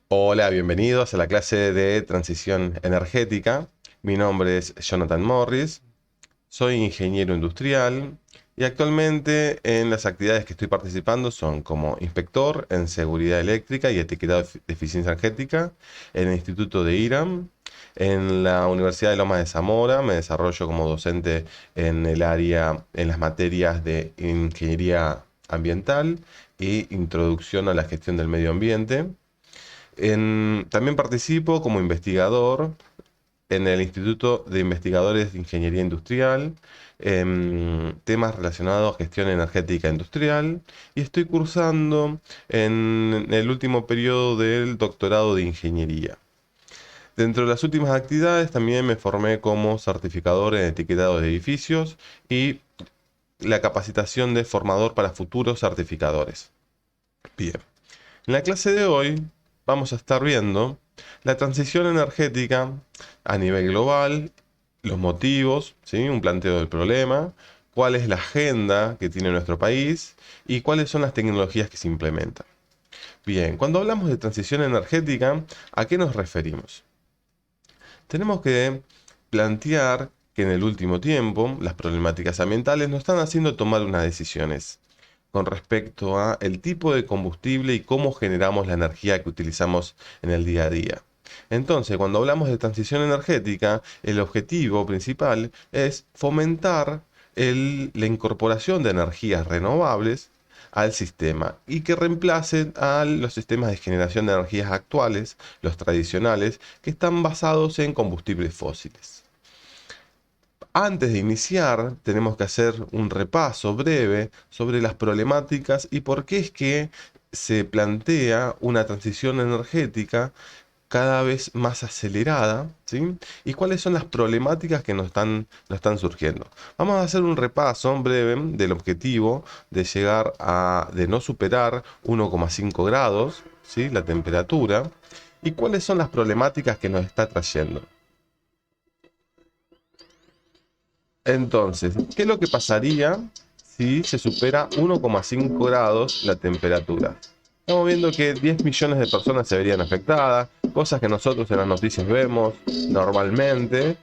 Hola, bienvenidos a la clase de transición energética. Mi nombre es Jonathan Morris, soy ingeniero industrial y actualmente en las actividades que estoy participando son como inspector en seguridad eléctrica y etiquetado de eficiencia energética en el Instituto de IRAM. En la Universidad de Lomas de Zamora me desarrollo como docente en el área, en las materias de ingeniería ambiental e introducción a la gestión del medio ambiente. También participo como investigador en el Instituto de Investigadores de Ingeniería Industrial, en temas relacionados a gestión energética industrial, y estoy cursando en el último periodo del doctorado de ingeniería. Dentro de las últimas actividades también me formé como certificador en etiquetado de edificios y la capacitación de formador para futuros certificadores. Bien. En la clase de hoy vamos a estar viendo la transición energética a nivel global, los motivos, ¿sí? Un planteo del problema, cuál es la agenda que tiene nuestro país y cuáles son las tecnologías que se implementan. Bien, cuando hablamos de transición energética, ¿a qué nos referimos? Tenemos que plantear que en el último tiempo las problemáticas ambientales nos están haciendo tomar unas decisiones con respecto a el tipo de combustible y cómo generamos la energía que utilizamos en el día a día. Entonces, cuando hablamos de transición energética, el objetivo principal es fomentar la incorporación de energías renovables al sistema y que reemplacen a los sistemas de generación de energías actuales, los tradicionales, que están basados en combustibles fósiles. Antes de iniciar, tenemos que hacer un repaso breve sobre las problemáticas y por qué es que se plantea una transición energética cada vez más acelerada, ¿sí? Y cuáles son las problemáticas que nos están surgiendo. Vamos a hacer un repaso breve del objetivo de no superar 1,5 grados, ¿sí? La temperatura, y cuáles son las problemáticas que nos está trayendo. Entonces, ¿qué es lo que pasaría si se supera 1,5 grados la temperatura? Estamos viendo que 10 millones de personas se verían afectadas, cosas que nosotros en las noticias vemos normalmente,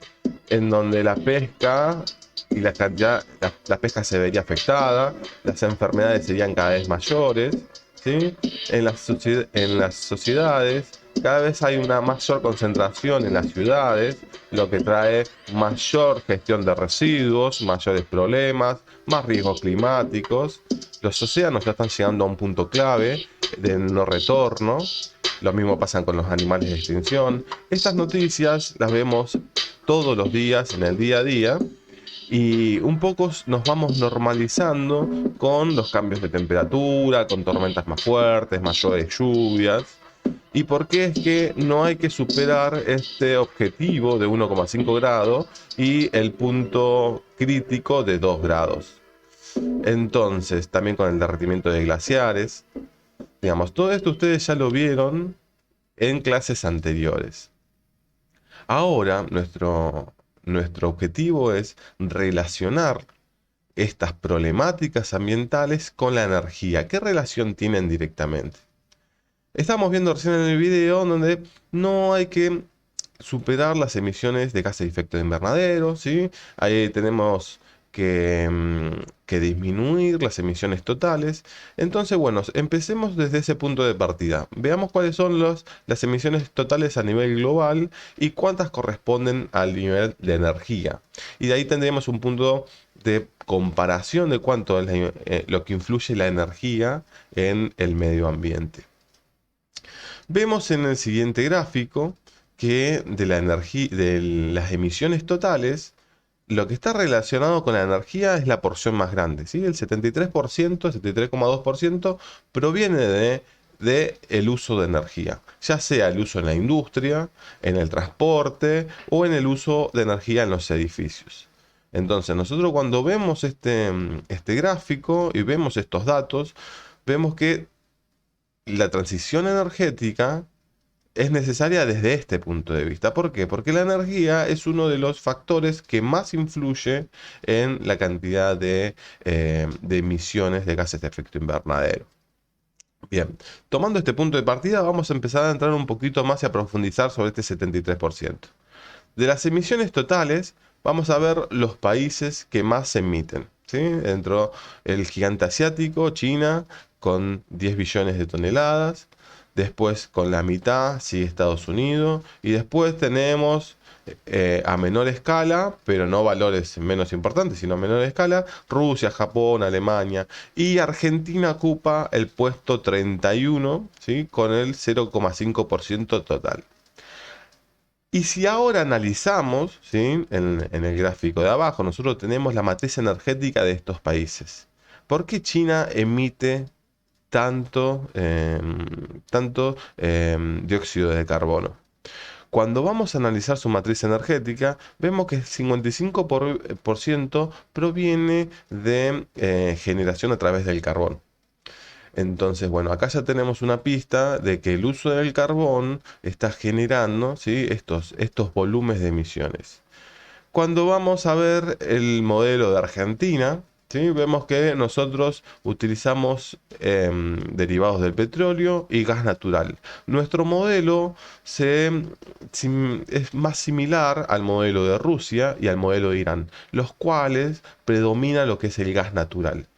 en donde la pesca y la pesca se vería afectada, las enfermedades serían cada vez mayores, ¿sí? En las sociedades cada vez hay una mayor concentración en las ciudades, lo que trae mayor gestión de residuos, mayores problemas, más riesgos climáticos. Los océanos ya están llegando a un punto clave de no retorno. Lo mismo pasa con los animales de extinción. Estas noticias las vemos todos los días en el día a día y un poco nos vamos normalizando con los cambios de temperatura, con tormentas más fuertes, mayores lluvias. ¿Y por qué es que no hay que superar este objetivo de 1,5 grados y el punto crítico de 2 grados? Entonces, también con el derretimiento de glaciares, digamos, todo esto ustedes ya lo vieron en clases anteriores. Ahora, nuestro objetivo es relacionar estas problemáticas ambientales con la energía. ¿Qué relación tienen directamente? Estamos viendo recién en el video donde no hay que superar las emisiones de gases de efecto de invernadero, ¿sí? Ahí tenemos que disminuir las emisiones totales. Entonces, bueno, empecemos desde ese punto de partida. Veamos cuáles son las emisiones totales a nivel global y cuántas corresponden al nivel de energía. Y de ahí tendremos un punto de comparación de cuánto es lo que influye la energía en el medio ambiente. Vemos en el siguiente gráfico que de la energía, de las emisiones totales, lo que está relacionado con la energía es la porción más grande, ¿sí? El 73%, 73,2% proviene de el uso de energía, ya sea el uso en la industria, en el transporte o en el uso de energía en los edificios. Entonces, nosotros cuando vemos este gráfico y vemos estos datos, vemos que la transición energética es necesaria desde este punto de vista. ¿Por qué? Porque la energía es uno de los factores que más influye en la cantidad de emisiones de gases de efecto invernadero. Bien, tomando este punto de partida, vamos a empezar a entrar un poquito más y a profundizar sobre este 73%. De las emisiones totales, vamos a ver los países que más se emiten, ¿sí? Dentro el gigante asiático, China, con 10 billones de toneladas. Después, con la mitad, sigue Estados Unidos. Y después tenemos, a menor escala, pero no valores menos importantes, sino a menor escala, Rusia, Japón, Alemania. Y Argentina ocupa el puesto 31, ¿sí? Con el 0,5% total. Y si ahora analizamos, ¿sí? En el gráfico de abajo, nosotros tenemos la matriz energética de estos países. ¿Por qué China emite tanto dióxido de carbono? Cuando vamos a analizar su matriz energética, vemos que el 55% proviene de generación a través del carbón. Entonces, bueno, acá ya tenemos una pista de que el uso del carbón está generando, ¿sí? estos volúmenes de emisiones. Cuando vamos a ver el modelo de Argentina, ¿sí? Vemos que nosotros utilizamos derivados del petróleo y gas natural. Nuestro modelo es más similar al modelo de Rusia y al modelo de Irán, los cuales predomina lo que es el gas natural.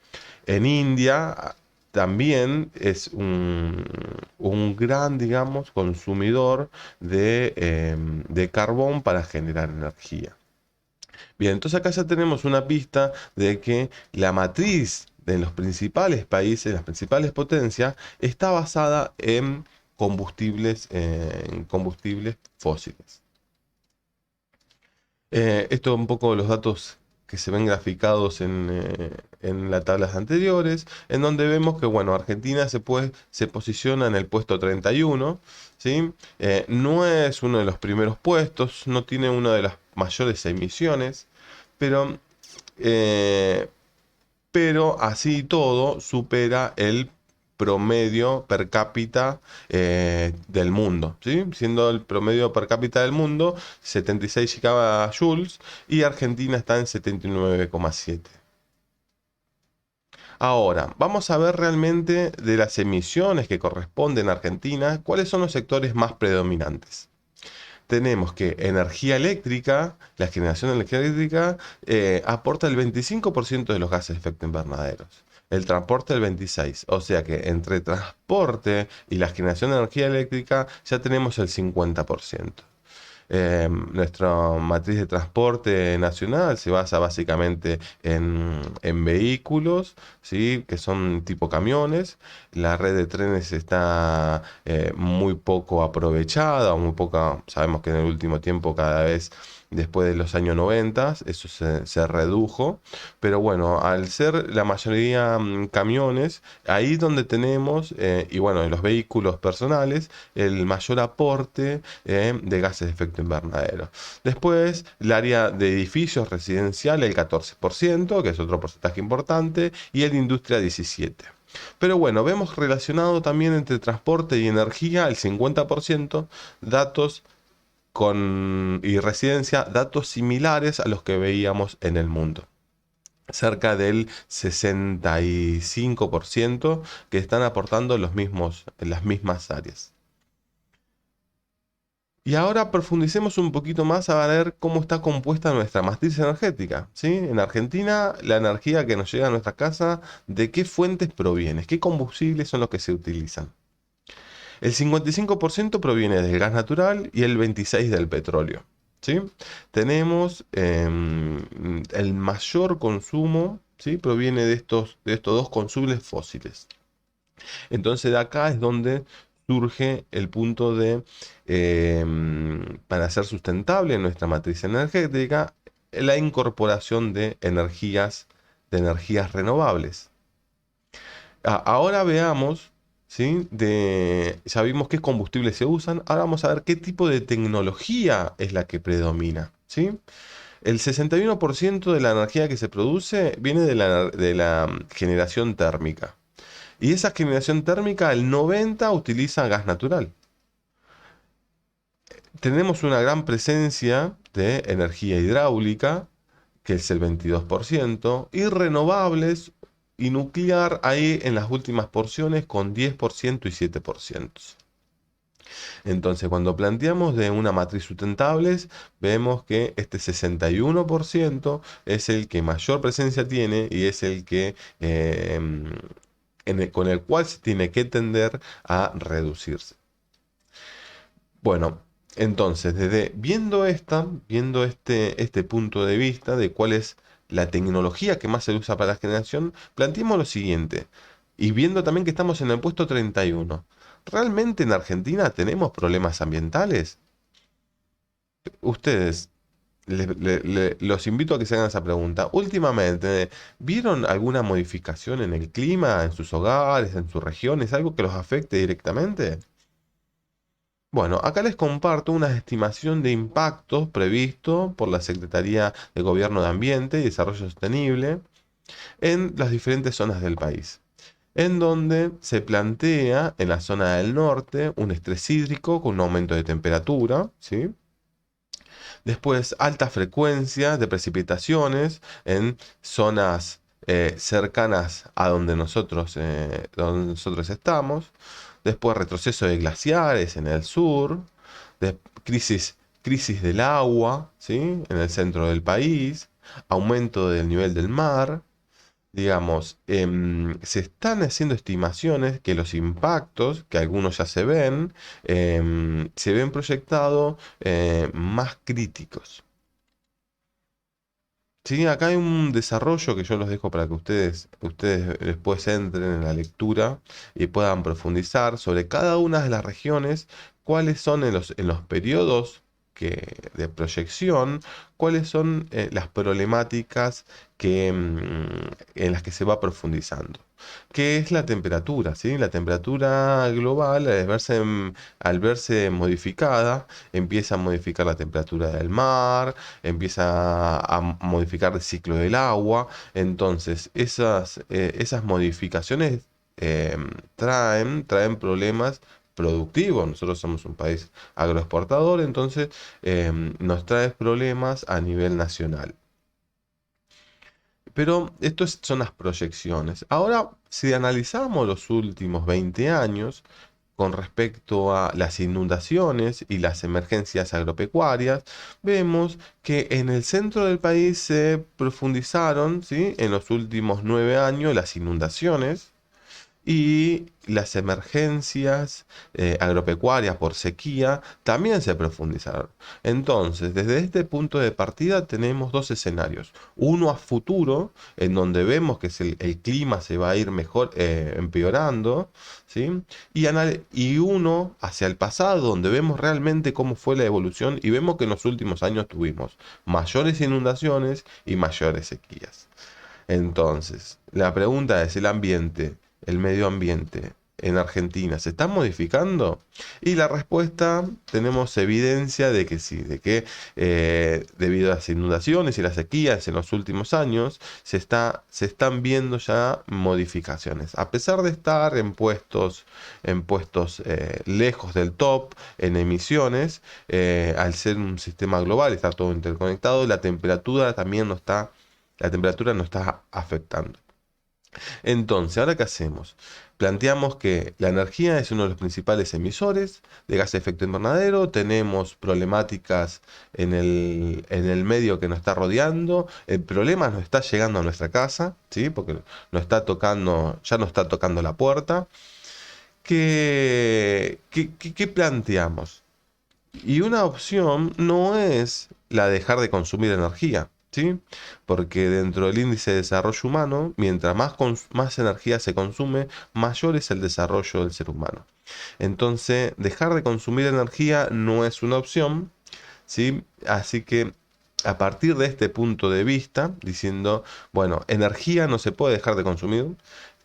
En India también es un gran, digamos, consumidor de carbón para generar energía. Bien, entonces acá ya tenemos una pista de que la matriz de los principales países, las principales potencias, está basada en combustibles fósiles. Esto un poco los datos que se ven graficados en las tablas anteriores, en donde vemos que, bueno, Argentina se posiciona en el puesto 31, ¿sí? No es uno de los primeros puestos, no tiene una de las mayores emisiones, pero, eh, pero así y todo supera el promedio per cápita del mundo, ¿sí? Siendo el promedio per cápita del mundo 76 gigajoules y Argentina está en 79,7. Ahora, vamos a ver realmente de las emisiones que corresponden a Argentina, cuáles son los sectores más predominantes. Tenemos que energía eléctrica, la generación de energía eléctrica aporta el 25% de los gases de efecto invernadero. El transporte el 26%. O sea que entre transporte y la generación de energía eléctrica ya tenemos el 50%. Nuestra matriz de transporte nacional se basa básicamente en vehículos, ¿sí? Que son tipo camiones. La red de trenes está muy poco aprovechada, o muy poca. Sabemos que en el último tiempo cada vez después de los años 90 eso se redujo, pero bueno, al ser la mayoría camiones, ahí donde tenemos, y bueno, en los vehículos personales, el mayor aporte de gases de efecto invernadero. Después, el área de edificios residencial, el 14%, que es otro porcentaje importante, y el industria 17%. Pero bueno, vemos relacionado también entre transporte y energía el 50%, datos y residencia, datos similares a los que veíamos en el mundo. Cerca del 65% que están aportando en las mismas áreas. Y ahora profundicemos un poquito más a ver cómo está compuesta nuestra matriz energética, ¿sí? En Argentina, la energía que nos llega a nuestra casa, ¿de qué fuentes proviene? ¿Qué combustibles son los que se utilizan? El 55% proviene del gas natural y el 26% del petróleo, ¿sí? Tenemos el mayor consumo, ¿sí? Proviene de estos dos combustibles fósiles. Entonces de acá es donde surge el punto de, para ser sustentable nuestra matriz energética, la incorporación de energías renovables. Ahora veamos, ¿sí? Ya vimos qué combustibles se usan, ahora vamos a ver qué tipo de tecnología es la que predomina, ¿sí? El 61% de la energía que se produce viene de la generación térmica. Y esa generación térmica, el 90% utiliza gas natural. Tenemos una gran presencia de energía hidráulica, que es el 22%, y renovables y nuclear ahí en las últimas porciones con 10% y 7%. Entonces, cuando planteamos de una matriz sustentables, vemos que este 61% es el que mayor presencia tiene y es el que con el cual se tiene que tender a reducirse. Bueno, entonces, viendo este punto de vista de cuál es la tecnología que más se usa para la generación, planteemos lo siguiente, y viendo también que estamos en el puesto 31. ¿Realmente en Argentina tenemos problemas ambientales? Ustedes, los invito a que se hagan esa pregunta. Últimamente, ¿vieron alguna modificación en el clima, en sus hogares, en sus regiones, algo que los afecte directamente? Bueno, acá les comparto una estimación de impactos previsto por la Secretaría de Gobierno de Ambiente y Desarrollo Sostenible en las diferentes zonas del país, en donde se plantea en la zona del norte un estrés hídrico con un aumento de temperatura, ¿sí? Después, alta frecuencia de precipitaciones en zonas cercanas a donde nosotros estamos. Después, retroceso de glaciares en el sur. Crisis del agua, ¿sí? En el centro del país. Aumento del nivel del mar. Digamos, se están haciendo estimaciones que los impactos, que algunos ya se ven proyectados más críticos. Sí, acá hay un desarrollo que yo los dejo para que ustedes después entren en la lectura y puedan profundizar sobre cada una de las regiones, cuáles son en los periodos de proyección, cuáles son las problemáticas en las que se va profundizando. ¿Qué es la temperatura? ¿Sí? La temperatura global, al verse modificada, empieza a modificar la temperatura del mar, empieza a modificar el ciclo del agua. Entonces, esas modificaciones traen problemas productivos. Nosotros somos un país agroexportador, entonces nos trae problemas a nivel nacional. Pero estas son las proyecciones. Ahora, si analizamos los últimos 20 años, con respecto a las inundaciones y las emergencias agropecuarias, vemos que en el centro del país se profundizaron, ¿sí? En los últimos 9 años las inundaciones y las emergencias agropecuarias por sequía también se profundizaron. Entonces, desde este punto de partida tenemos dos escenarios. Uno a futuro, en donde vemos que el clima se va a ir mejor, empeorando, ¿sí? Y uno hacia el pasado, donde vemos realmente cómo fue la evolución y vemos que en los últimos años tuvimos mayores inundaciones y mayores sequías. Entonces, la pregunta es, el medio ambiente en Argentina, ¿se está modificando? Y la respuesta, tenemos evidencia de que sí, de que debido a las inundaciones y las sequías en los últimos años, se están viendo ya modificaciones. A pesar de estar en puestos lejos del top en emisiones, al ser un sistema global, estar todo interconectado, la temperatura no está afectando. Entonces, ¿ahora qué hacemos? Planteamos que la energía es uno de los principales emisores de gas de efecto invernadero, tenemos problemáticas en el medio que nos está rodeando, el problema nos está llegando a nuestra casa, ¿sí? Porque ya nos está tocando la puerta. ¿Qué planteamos? Y una opción no es la de dejar de consumir energía, ¿sí? Porque dentro del índice de desarrollo humano, mientras más energía se consume, mayor es el desarrollo del ser humano. Entonces, dejar de consumir energía no es una opción, ¿sí? Así que a partir de este punto de vista, diciendo, bueno, energía no se puede dejar de consumir,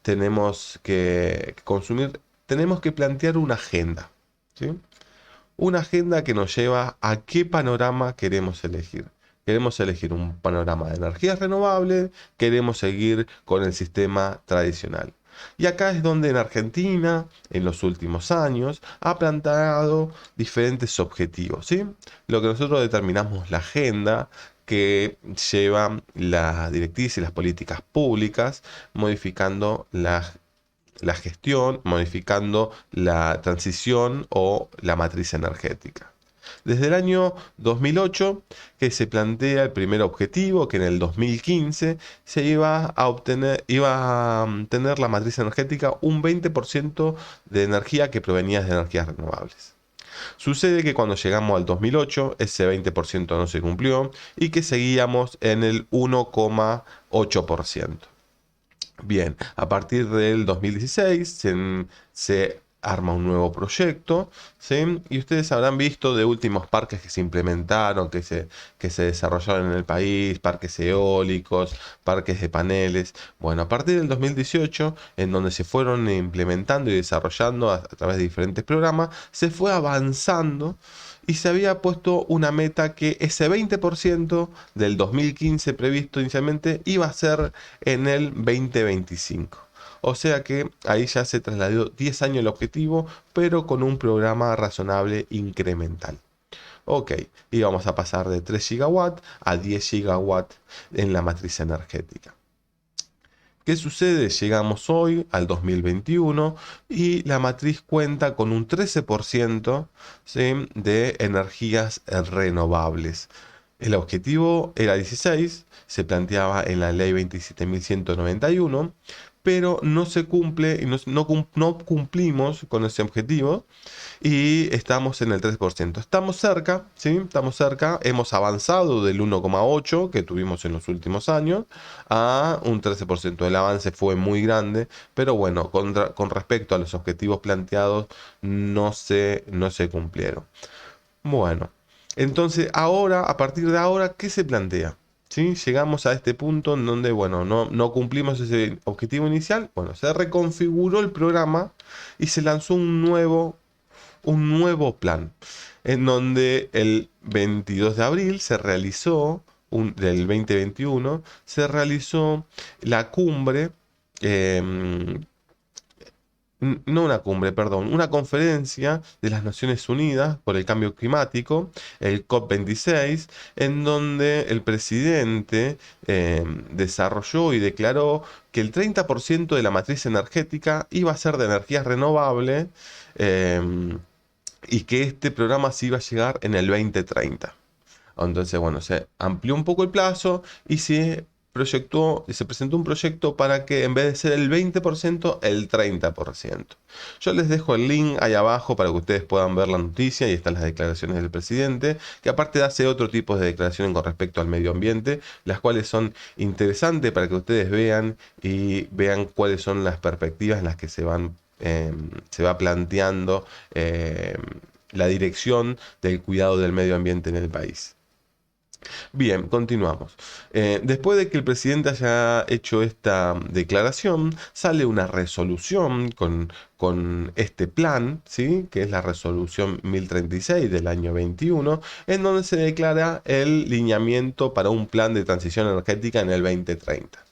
tenemos que consumir, tenemos que plantear una agenda, ¿sí? Una agenda que nos lleva a qué panorama queremos elegir. Queremos elegir un panorama de energías renovables, queremos seguir con el sistema tradicional. Y acá es donde en Argentina, en los últimos años, ha planteado diferentes objetivos, ¿sí? Lo que nosotros determinamos la agenda, que lleva las directrices y las políticas públicas, modificando la gestión, modificando la transición o la matriz energética. Desde el año 2008 que se plantea el primer objetivo, que en el 2015 se iba a obtener, iba a tener la matriz energética un 20% de energía que provenía de energías renovables. Sucede que cuando llegamos al 2008 ese 20% no se cumplió y que seguíamos en el 1,8%. Bien, a partir del 2016 se arma un nuevo proyecto, ¿sí? Y ustedes habrán visto de últimos parques que se implementaron, que se desarrollaron en el país, parques eólicos, parques de paneles. Bueno, a partir del 2018, en donde se fueron implementando y desarrollando a través de diferentes programas, se fue avanzando y se había puesto una meta que ese 20% del 2015 previsto inicialmente iba a ser en el 2025. O sea que ahí ya se trasladó 10 años el objetivo, pero con un programa razonable incremental. Ok, y vamos a pasar de 3 gigawatts a 10 gigawatts en la matriz energética. ¿Qué sucede? Llegamos hoy al 2021 y la matriz cuenta con un 13%, ¿sí?, de energías renovables. El objetivo era 16, se planteaba en la ley 27.191, pero no se cumple y no cumplimos con ese objetivo y estamos en el 3%. Estamos cerca, ¿sí? Estamos cerca, hemos avanzado del 1,8 que tuvimos en los últimos años a un 13%. El avance fue muy grande, pero bueno, con respecto a los objetivos planteados no se cumplieron. Bueno, entonces ahora, a partir de ahora, ¿qué se plantea? ¿Sí? Llegamos a este punto en donde, bueno, no cumplimos ese objetivo inicial. Bueno, se reconfiguró el programa y se lanzó un nuevo plan, en donde el 22 de abril se realizó, del 2021, se realizó la cumbre, no una cumbre, perdón, una conferencia de las Naciones Unidas por el Cambio Climático, el COP26, en donde el presidente desarrolló y declaró que el 30% de la matriz energética iba a ser de energías renovables, y que este programa se iba a llegar en el 2030. Entonces, bueno, se amplió un poco el plazo y se presentó un proyecto para que en vez de ser el 20%, el 30%. Yo les dejo el link ahí abajo para que ustedes puedan ver la noticia y están las declaraciones del presidente, que aparte hace otro tipo de declaraciones con respecto al medio ambiente, las cuales son interesantes para que ustedes vean y vean cuáles son las perspectivas en las que se va planteando la dirección del cuidado del medio ambiente en el país. Bien, continuamos. Después de que el presidente haya hecho esta declaración, sale una resolución con este plan, ¿sí?, que es la resolución 1036 del año 21, en donde se declara el lineamiento para un plan de transición energética en el 2030.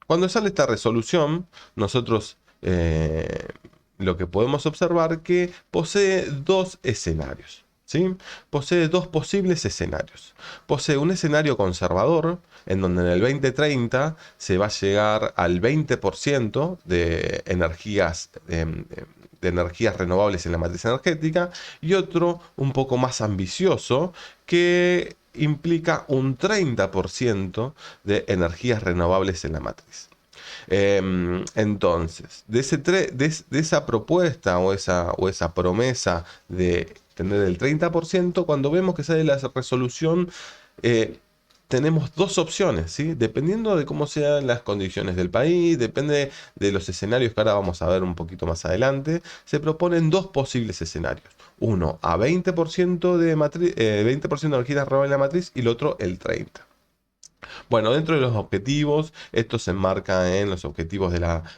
Cuando sale esta resolución, nosotros lo que podemos observar que posee dos escenarios, ¿sí? Posee dos posibles escenarios. Posee un escenario conservador, en donde en el 2030 se va a llegar al 20% de energías renovables en la matriz energética, y otro un poco más ambicioso, que implica un 30% de energías renovables en la matriz. Entonces, de esa propuesta o esa promesa de tener el 30%, cuando vemos que sale la resolución, tenemos dos opciones, ¿sí? Dependiendo de cómo sean las condiciones del país, depende de los escenarios que ahora vamos a ver un poquito más adelante, se proponen dos posibles escenarios. Uno a 20% de 20% de energía renovable en la matriz y el otro el 30%. Bueno, dentro de los objetivos, esto se enmarca en los objetivos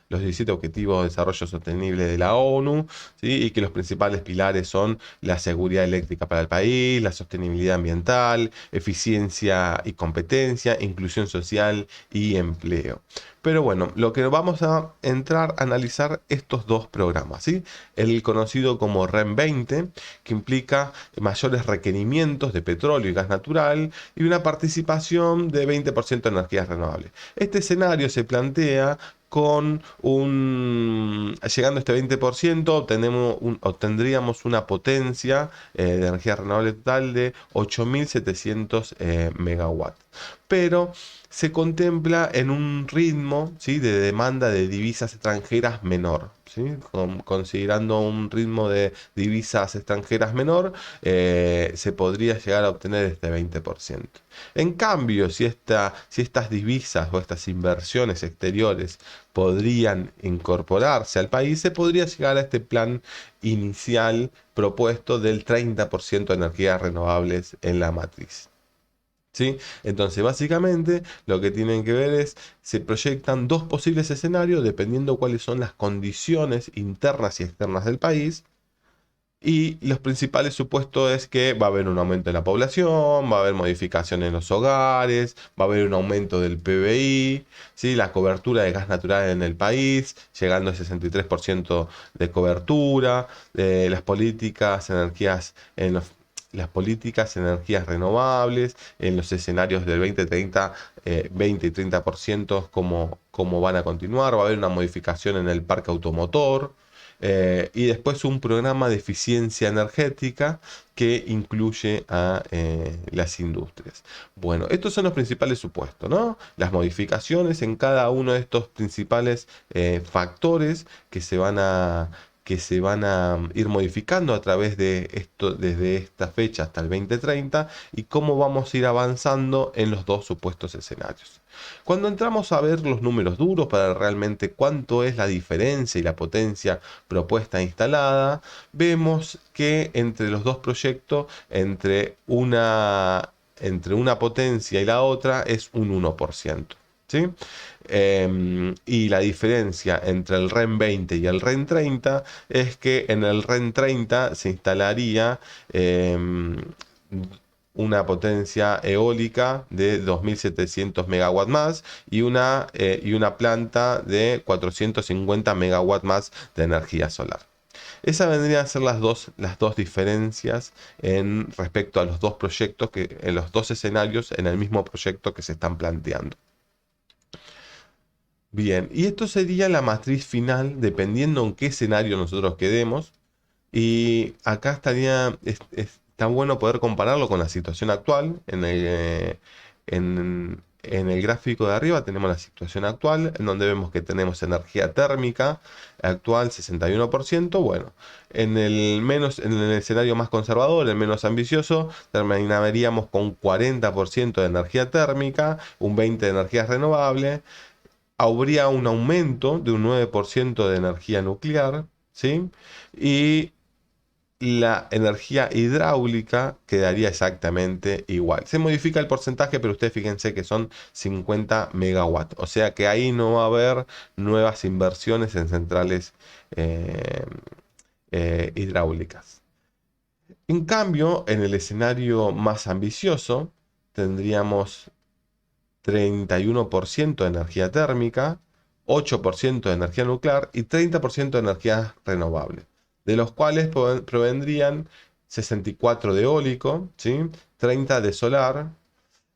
los 17 Objetivos de Desarrollo Sostenible de la ONU, ¿sí? Y que los principales pilares son la seguridad eléctrica para el país, la sostenibilidad ambiental, eficiencia y competencia, inclusión social y empleo. Pero bueno, lo que vamos a entrar a analizar estos dos programas, ¿sí? El conocido como REN 20, que implica mayores requerimientos de petróleo y gas natural y una participación de 20% de energías renovables. Este escenario se plantea llegando a este 20%, obtendríamos una potencia de energía renovable total de 8.700 megawatts. Pero se contempla en un ritmo, ¿sí?, de demanda de divisas extranjeras menor. ¿Sí? Considerando un ritmo de divisas extranjeras menor, se podría llegar a obtener este 20%. En cambio, si estas divisas o estas inversiones exteriores podrían incorporarse al país, se podría llegar a este plan inicial propuesto del 30% de energías renovables en la matriz. ¿Sí? Entonces, básicamente, lo que tienen que ver es, se proyectan dos posibles escenarios dependiendo cuáles son las condiciones internas y externas del país. Y los principales supuestos es que va a haber un aumento en la población, va a haber modificaciones en los hogares, va a haber un aumento del PBI, ¿sí? La cobertura de gas natural en el país, llegando al 63% de cobertura, las políticas, las políticas energías renovables, en los escenarios del 2030, 20 y 30%, cómo van a continuar, va a haber una modificación en el parque automotor. Y después un programa de eficiencia energética que incluye a las industrias. Bueno, estos son los principales supuestos, ¿no? Las modificaciones en cada uno de estos principales factores que se van a ir modificando a través de esto, desde esta fecha hasta el 2030, y cómo vamos a ir avanzando en los dos supuestos escenarios. Cuando entramos a ver los números duros para realmente cuánto es la diferencia y la potencia propuesta e instalada, vemos que entre los dos proyectos, entre una potencia y la otra es un 1%. ¿Sí? Y la diferencia entre el REN 20 y el REN 30 es que en el REN 30 se instalaría una potencia eólica de 2.700 megawatts más y una planta de 450 megawatts más de energía solar. Esas vendrían a ser las dos diferencias en respecto a los dos proyectos, en los dos escenarios en el mismo proyecto que se están planteando. Bien, y esto sería la matriz final, dependiendo en qué escenario nosotros quedemos. Y acá está bueno poder compararlo con la situación actual. En el gráfico de arriba tenemos la situación actual, en donde vemos que tenemos energía térmica actual 61%. Bueno, en el escenario más conservador, el menos ambicioso, terminaríamos con 40% de energía térmica, un 20% de energías renovables. Habría un aumento de un 9% de energía nuclear, ¿sí? Y la energía hidráulica quedaría exactamente igual. Se modifica el porcentaje, pero ustedes fíjense que son 50 megawatts. O sea que ahí no va a haber nuevas inversiones en centrales hidráulicas. En cambio, en el escenario más ambicioso, tendríamos 31% de energía térmica, 8% de energía nuclear y 30% de energías renovables, de los cuales provendrían 64 de eólico, ¿sí?, 30 de solar,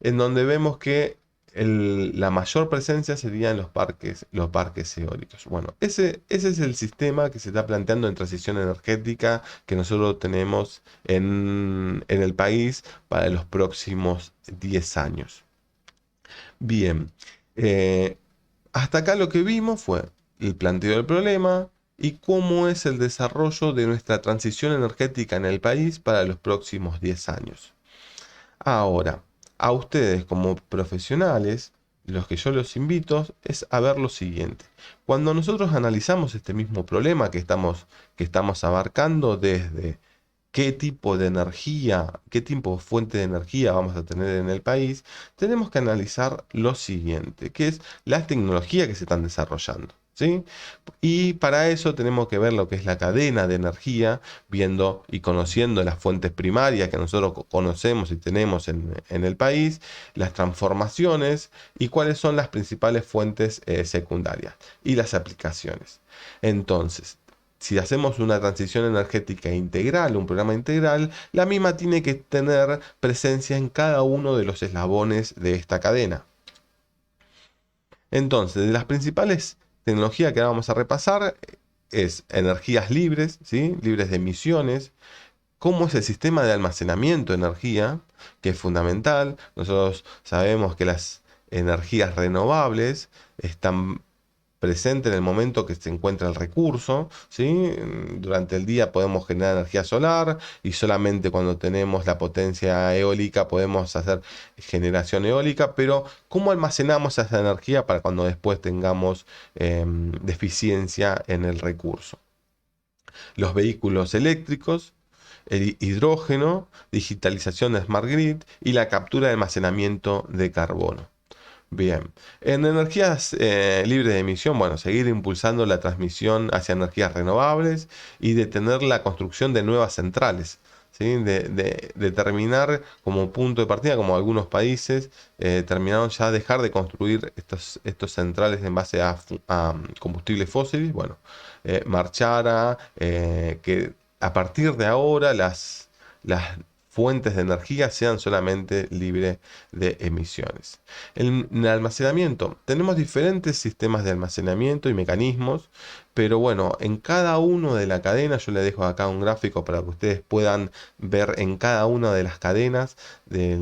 en donde vemos que la mayor presencia sería en los parques eólicos. Bueno, ese es el sistema que se está planteando en transición energética que nosotros tenemos en el país para los próximos 10 años. Bien, hasta acá lo que vimos fue el planteo del problema y cómo es el desarrollo de nuestra transición energética en el país para los próximos 10 años. Ahora, a ustedes como profesionales, los que yo los invito es a ver lo siguiente. Cuando nosotros analizamos este mismo problema que estamos abarcando desde qué tipo de energía, qué tipo de fuente de energía vamos a tener en el país, tenemos que analizar lo siguiente, que es la tecnología que se están desarrollando. ¿sí? Y para eso tenemos que ver lo que es la cadena de energía, viendo y conociendo las fuentes primarias que nosotros conocemos y tenemos en el país, las transformaciones y cuáles son las principales fuentes secundarias y las aplicaciones. Entonces, si hacemos una transición energética integral, un programa integral, la misma tiene que tener presencia en cada uno de los eslabones de esta cadena. Entonces, de las principales tecnologías que vamos a repasar es energías libres, ¿sí? Libres de emisiones, cómo es el sistema de almacenamiento de energía, que es fundamental. Nosotros sabemos que las energías renovables están presente en el momento que se encuentra el recurso, ¿sí? Durante el día podemos generar energía solar y solamente cuando tenemos la potencia eólica podemos hacer generación eólica, pero ¿cómo almacenamos esa energía para cuando después tengamos deficiencia en el recurso? Los vehículos eléctricos, el hidrógeno, digitalización de Smart Grid y la captura y almacenamiento de carbono. Bien, en energías libres de emisión, bueno, seguir impulsando la transmisión hacia energías renovables y detener la construcción de nuevas centrales, ¿sí? De determinar como punto de partida, como algunos países terminaron ya dejar de construir estos centrales en base a combustibles fósiles, bueno, marchar a que a partir de ahora las fuentes de energía sean solamente libres de emisiones. En el almacenamiento, tenemos diferentes sistemas de almacenamiento y mecanismos, pero bueno, en cada uno de la cadena, yo le dejo acá un gráfico para que ustedes puedan ver en cada una de las cadenas de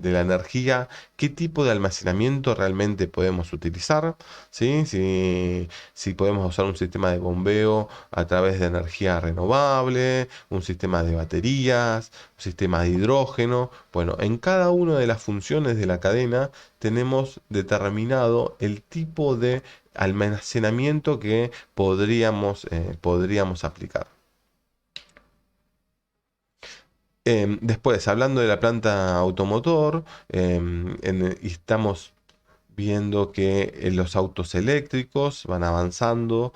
la energía qué tipo de almacenamiento realmente podemos utilizar, ¿sí? Si podemos usar un sistema de bombeo a través de energía renovable, un sistema de baterías, un sistema de hidrógeno. Bueno, en cada una de las funciones de la cadena tenemos determinado el tipo de almacenamiento que podríamos aplicar. Después, hablando de la planta automotor, estamos viendo que los autos eléctricos van avanzando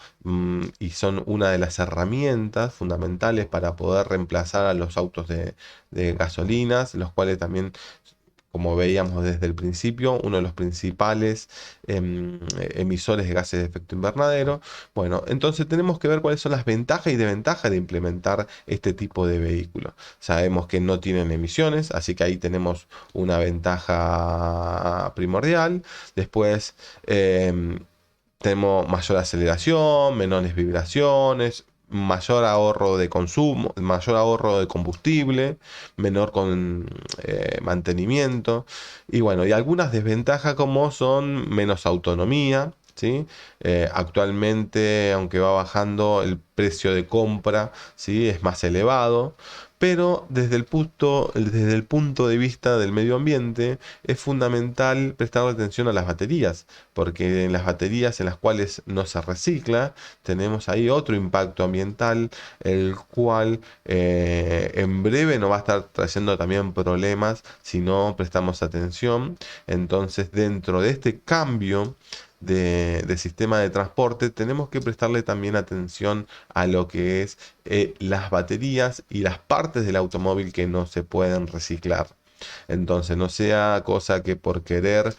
y son una de las herramientas fundamentales para poder reemplazar a los autos de gasolinas, los cuales también, como veíamos desde el principio, uno de los principales emisores de gases de efecto invernadero. Bueno, entonces tenemos que ver cuáles son las ventajas y desventajas de implementar este tipo de vehículos. Sabemos que no tienen emisiones, así que ahí tenemos una ventaja primordial. Después tenemos mayor aceleración, menores vibraciones, mayor ahorro de consumo, mayor ahorro de combustible, menor mantenimiento. Y bueno, y algunas desventajas como son menos autonomía, ¿sí? Actualmente, aunque va bajando, el precio de compra, ¿sí? Es más elevado. Pero desde el punto de vista del medio ambiente, es fundamental prestar atención a las baterías, porque en las baterías en las cuales no se recicla, tenemos ahí otro impacto ambiental, el cual en breve nos va a estar trayendo también problemas si no prestamos atención. Entonces, dentro de este cambio de sistema de transporte, tenemos que prestarle también atención a lo que es las baterías y las partes del automóvil que no se pueden reciclar. Entonces, no sea cosa que por querer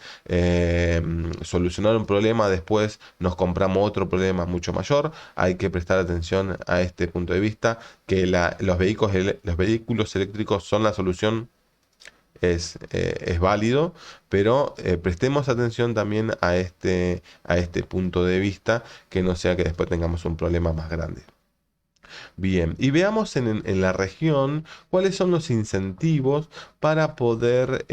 solucionar un problema, después nos compramos otro problema mucho mayor. Hay que prestar atención a este punto de vista, que los vehículos eléctricos son la solución. Es válido, pero prestemos atención también a este punto de vista, que no sea que después tengamos un problema más grande. Bien, y veamos en la región cuáles son los incentivos para poder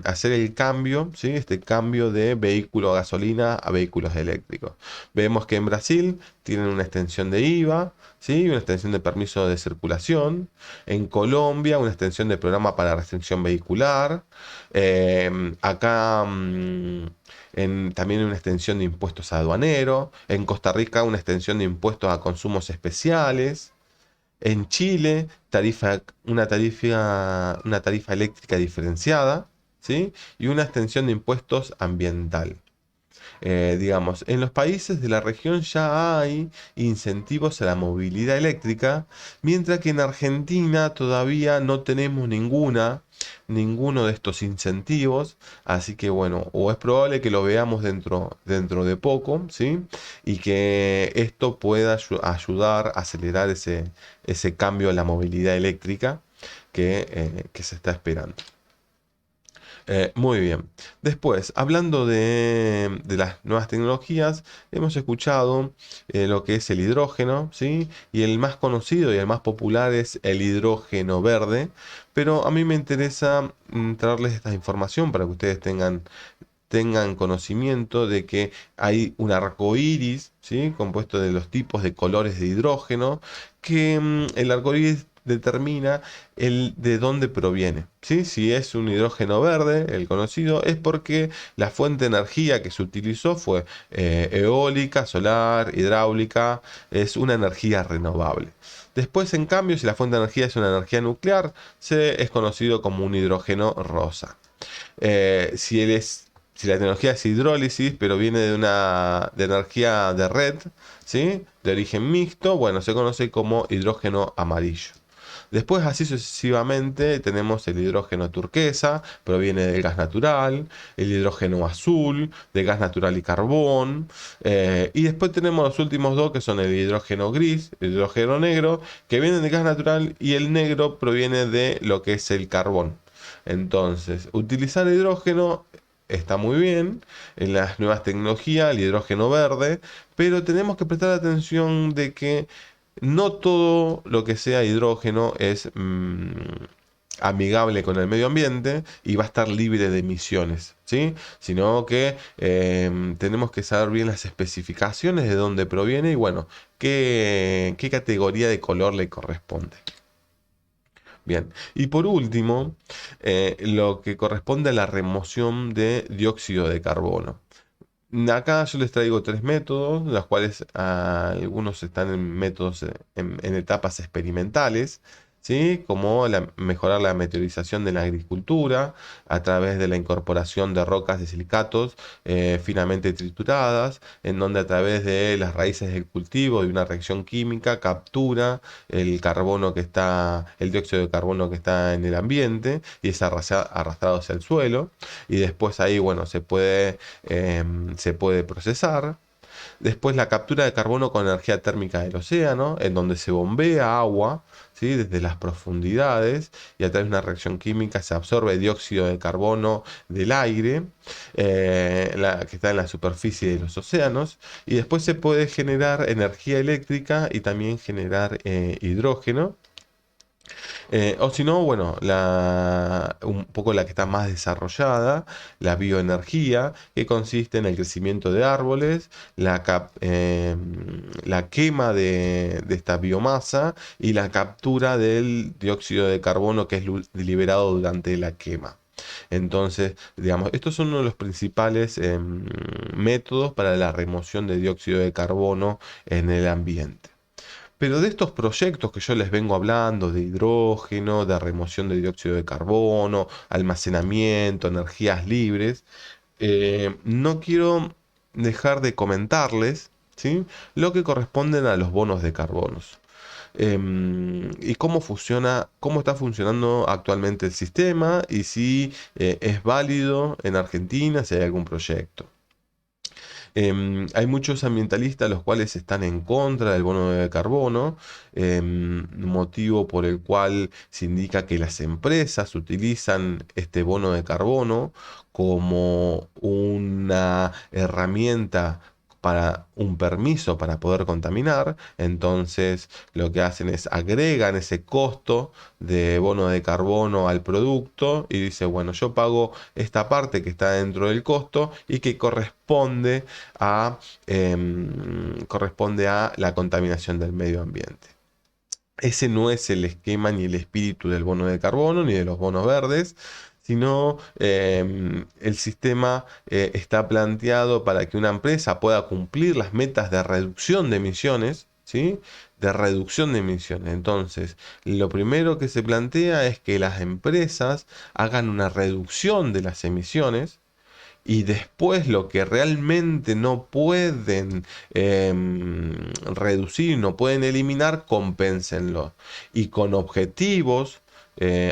hacer el cambio, ¿sí? Este cambio de vehículo a gasolina a vehículos eléctricos. Vemos que en Brasil tienen una extensión de IVA, ¿sí? Una extensión de permiso de circulación. En Colombia, una extensión de programa para restricción vehicular. Acá también una extensión de impuestos aduaneros. En Costa Rica, una extensión de impuestos a consumos especiales. En Chile, una tarifa eléctrica diferenciada, ¿sí? Y una extensión de impuestos ambiental. Digamos, en los países de la región ya hay incentivos a la movilidad eléctrica, mientras que en Argentina todavía no tenemos ninguno de estos incentivos, así que bueno, o es probable que lo veamos dentro de poco, ¿sí? Y que esto pueda ayudar a acelerar ese cambio a la movilidad eléctrica que se está esperando. Muy bien. Después, hablando de las nuevas tecnologías, hemos escuchado lo que es el hidrógeno, ¿sí? Y el más conocido y el más popular es el hidrógeno verde, pero a mí me interesa traerles esta información para que ustedes tengan conocimiento de que hay un arco iris, ¿sí? Compuesto de los tipos de colores de hidrógeno, que el arco iris determina de dónde proviene, ¿sí? Si es un hidrógeno verde, el conocido, es porque la fuente de energía que se utilizó fue eólica, solar, hidráulica, es una energía renovable. Después, en cambio, si la fuente de energía es una energía nuclear, es conocido como un hidrógeno rosa. Si la tecnología es hidrólisis, pero viene de energía de red, ¿sí? De origen mixto, bueno, se conoce como hidrógeno amarillo. Después, así sucesivamente, tenemos el hidrógeno turquesa, proviene del gas natural, el hidrógeno azul, de gas natural y carbón, y después tenemos los últimos dos, que son el hidrógeno gris, el hidrógeno negro, que vienen del gas natural, y el negro proviene de lo que es el carbón. Entonces, utilizar hidrógeno está muy bien en las nuevas tecnologías, el hidrógeno verde, pero tenemos que prestar atención de que no todo lo que sea hidrógeno es amigable con el medio ambiente y va a estar libre de emisiones, ¿sí? Sino que tenemos que saber bien las especificaciones de dónde proviene y bueno, qué categoría de color le corresponde. Bien, y por último, lo que corresponde a la remoción de dióxido de carbono. Acá yo les traigo tres métodos, los cuales algunos están en métodos en etapas experimentales, ¿sí? Como mejorar la meteorización de la agricultura a través de la incorporación de rocas de silicatos finamente trituradas, en donde a través de las raíces del cultivo y una reacción química captura el dióxido de carbono que está en el ambiente y es arrastrado hacia el suelo. Y después ahí, bueno, se puede procesar. Después la captura de carbono con energía térmica del océano, en donde se bombea agua, ¿sí? Desde las profundidades y a través de una reacción química se absorbe dióxido de carbono del aire que está en la superficie de los océanos y después se puede generar energía eléctrica y también generar hidrógeno. O si no, bueno, un poco la que está más desarrollada, la bioenergía, que consiste en el crecimiento de árboles, la quema de esta biomasa y la captura del dióxido de carbono que es liberado durante la quema. Entonces, digamos, estos son uno de los principales métodos para la remoción de dióxido de carbono en el ambiente. Pero de estos proyectos que yo les vengo hablando, de hidrógeno, de remoción de dióxido de carbono, almacenamiento, energías libres, no quiero dejar de comentarles, ¿sí? Lo que corresponden a los bonos de carbonos. Y cómo está funcionando actualmente el sistema y si es válido en Argentina, si hay algún proyecto. Hay muchos ambientalistas los cuales están en contra del bono de carbono, motivo por el cual se indica que las empresas utilizan este bono de carbono como una herramienta para un permiso para poder contaminar. Entonces lo que hacen es agregan ese costo de bono de carbono al producto y dice, bueno, yo pago esta parte que está dentro del costo y que corresponde a la contaminación del medio ambiente. Ese no es el esquema ni el espíritu del bono de carbono ni de los bonos verdes, sino el sistema está planteado para que una empresa pueda cumplir las metas de reducción de emisiones, ¿sí? De reducción de emisiones. Entonces, lo primero que se plantea es que las empresas hagan una reducción de las emisiones y después lo que realmente no pueden reducir, no pueden eliminar, compénsenlo. Y con objetivos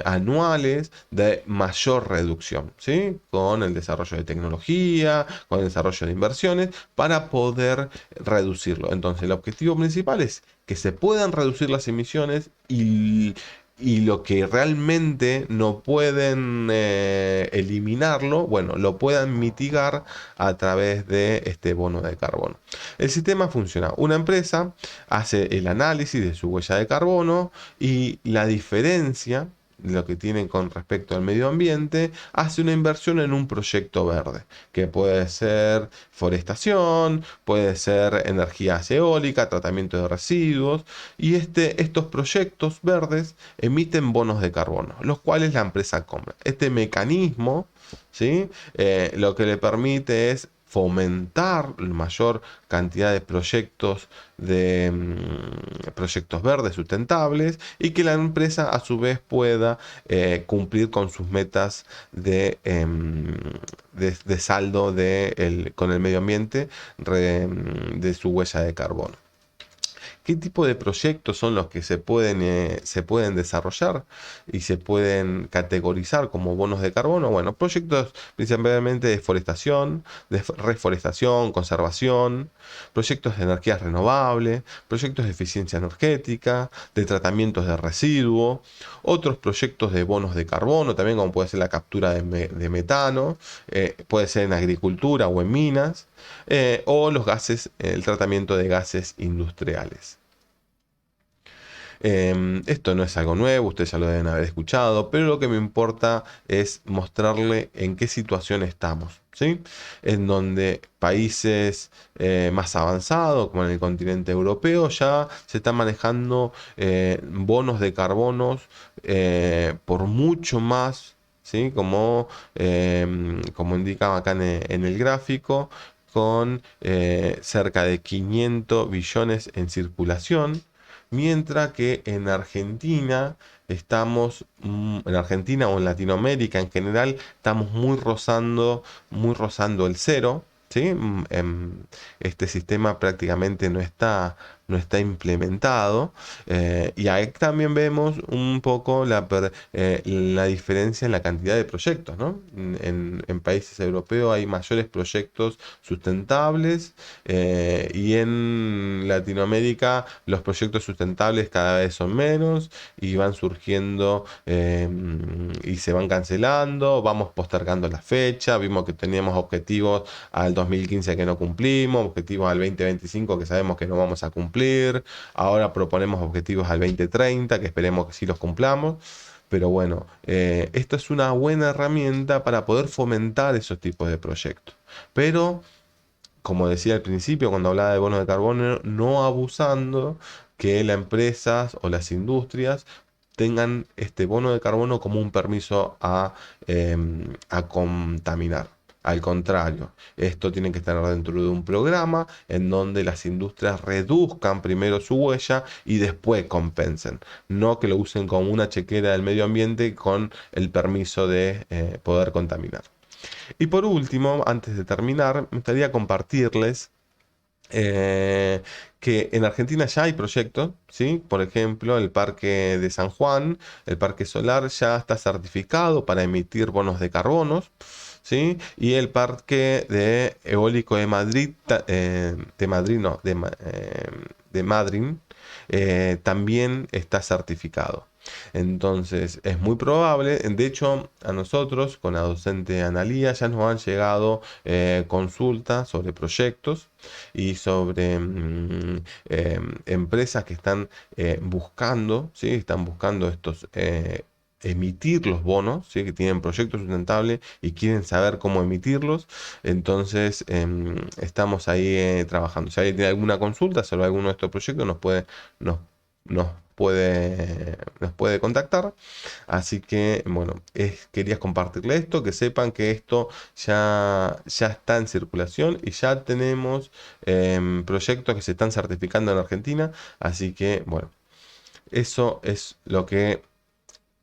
anuales de mayor reducción, ¿sí? Con el desarrollo de tecnología, con el desarrollo de inversiones, para poder reducirlo. Entonces, el objetivo principal es que se puedan reducir las emisiones y lo que realmente no pueden eliminarlo, bueno, lo puedan mitigar a través de este bono de carbono. El sistema funciona. Una empresa hace el análisis de su huella de carbono y la diferencia, lo que tienen con respecto al medio ambiente, hace una inversión en un proyecto verde, que puede ser forestación, puede ser energía eólica, tratamiento de residuos, y estos proyectos verdes emiten bonos de carbono, los cuales la empresa compra. Este mecanismo, ¿sí? Lo que le permite es fomentar la mayor cantidad de proyectos proyectos verdes sustentables y que la empresa a su vez pueda cumplir con sus metas de saldo con el medio ambiente de su huella de carbono. ¿Qué tipo de proyectos son los que se pueden desarrollar y se pueden categorizar como bonos de carbono? Bueno, proyectos principalmente de forestación, de reforestación, conservación, proyectos de energías renovables, proyectos de eficiencia energética, de tratamientos de residuos, otros proyectos de bonos de carbono, también como puede ser la captura de metano, puede ser en agricultura o en minas, o los gases, el tratamiento de gases industriales. Esto no es algo nuevo, ustedes ya lo deben haber escuchado, pero lo que me importa es mostrarle en qué situación estamos, ¿sí? En donde países más avanzados, como en el continente europeo, ya se están manejando bonos de carbonos por mucho más, ¿sí? Como indicaba acá en el gráfico, con cerca de 500 billones en circulación, mientras que en Argentina en Argentina o en Latinoamérica en general, estamos muy rozando el cero, ¿sí? Este sistema prácticamente no está implementado, y ahí también vemos un poco la diferencia en la cantidad de proyectos, ¿no? En países europeos hay mayores proyectos sustentables, y en Latinoamérica los proyectos sustentables cada vez son menos y van surgiendo y se van cancelando, vamos postergando la fecha, vimos que teníamos objetivos al 2015 que no cumplimos, objetivos al 2025 que sabemos que no vamos a cumplir, ahora proponemos objetivos al 2030 que esperemos que sí los cumplamos. Pero bueno, esto es una buena herramienta para poder fomentar esos tipos de proyectos. Pero como decía al principio, cuando hablaba de bonos de carbono, no abusando que las empresas o las industrias tengan este bono de carbono como un permiso a contaminar. Al contrario, esto tiene que estar dentro de un programa en donde las industrias reduzcan primero su huella y después compensen. No que lo usen como una chequera del medio ambiente con el permiso de poder contaminar. Y por último, antes de terminar, me gustaría compartirles eh, que en Argentina ya hay proyectos, ¿sí? Por ejemplo, el Parque de San Juan, el Parque Solar ya está certificado para emitir bonos de carbonos, ¿sí? Y el Parque de Eólico de Madrid, de Madrid, no, de Madryn, también está certificado. Entonces es muy probable, de hecho a nosotros con la docente Analía ya nos han llegado consultas sobre proyectos y sobre empresas que están buscando, ¿sí? Están buscando emitir los bonos, ¿sí? Que tienen proyectos sustentables y quieren saber cómo emitirlos. Entonces estamos ahí trabajando. Si alguien tiene alguna consulta sobre alguno de estos proyectos, nos, nos nos puede contactar. Así que, bueno, quería compartirle esto, que sepan que esto ya está en circulación y ya tenemos proyectos que se están certificando en Argentina. Así que, bueno, eso es lo que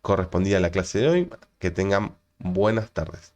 correspondía a la clase de hoy. Que tengan buenas tardes.